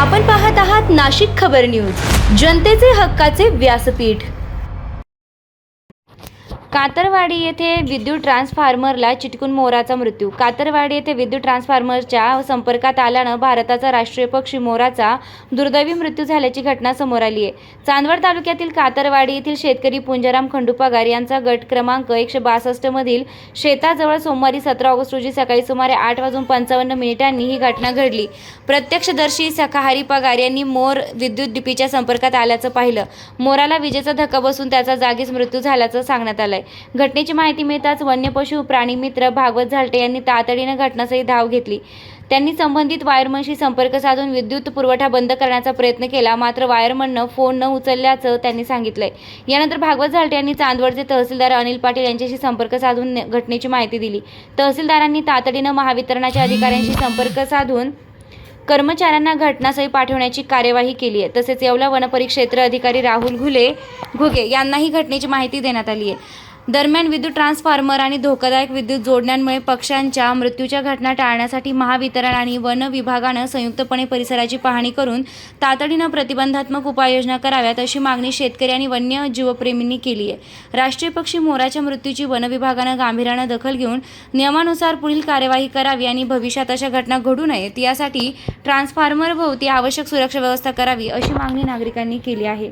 आपण पाहत आहात नाशिक खबर न्यूज, जनतेचे हक्काचे व्यासपीठ। कातरवाडी येथे विद्युत ट्रान्सफॉर्मरला चिटकून मोराचा मृत्यू। कातरवाडी येथे विद्युत ट्रान्सफॉर्मरच्या संपर्कात आल्यानं भारताचा राष्ट्रीय पक्षी मोराचा दुर्दैवी मृत्यू झाल्याची घटना समोर आली आहे। चांदवड तालुक्यातील कातरवाडी येथील शेतकरी पुंजाराम खंडू पगार यांचा गट क्रमांक 162 मधील शेताजवळ सोमवारी 17 ऑगस्ट रोजी सकाळी सुमारे 8:55 ही घटना घडली। प्रत्यक्षदर्शी सखाहरी पगार यांनी मोर विद्युत डीपीच्या संपर्कात आल्याचं पाहिलं। मोराला विजेचा धक्का बसून त्याचा जागीच मृत्यू झाल्याचं सांगण्यात आलंय। घटनेची माहिती मिळताच वन्य पशु प्राणी मित्र भागवत झालटे यांनी तातडीने घटनास्थळी धाव घेतली। त्यांनी संबंधित वायरमनशी संपर्क साधून विद्युत पुरवठा बंद करण्याचा प्रयत्न केला, मात्र वायरमननं फोन न उचलल्याचं त्यांनी सांगितलंय। यानंतर भागवत झालटे यांनी चांदवडचे तहसीलदार अनिल पाटील यांच्याशी संपर्क साधून घटनेची माहिती दिली। तहसीलदारांनी तातडीनं महावितरणाच्या अधिकाऱ्यांशी संपर्क साधून कर्मचाऱ्यांना घटनास्थळी पाठवण्याची कार्यवाही केली आहे। तसेच येवला वनपरिक्षेत्र अधिकारी राहुल घुगे यांनाही घटनेची माहिती देण्यात आली आहे। दरम्यान विद्युत ट्रान्सफॉर्मर आणि धोकादायक विद्युत जोडण्यांमुळे पक्ष्यांच्या मृत्यूच्या घटना टाळण्यासाठी महावितरण आणि वन विभागानं संयुक्तपणे परिसराची पाहणी करून तातडीनं प्रतिबंधात्मक उपाययोजना कराव्यात अशी मागणी शेतकरी आणि वन्य जीवप्रेमींनी केली आहे। राष्ट्रीय पक्षी मोराच्या मृत्यूची वन विभागानं गांभीर्यानं दखल घेऊन नियमानुसार पुढील कार्यवाही करावी आणि भविष्यात अशा घटना घडू नयेत यासाठी ट्रान्सफॉर्मरभोवती आवश्यक सुरक्षा व्यवस्था करावी अशी मागणी नागरिकांनी केली आहे।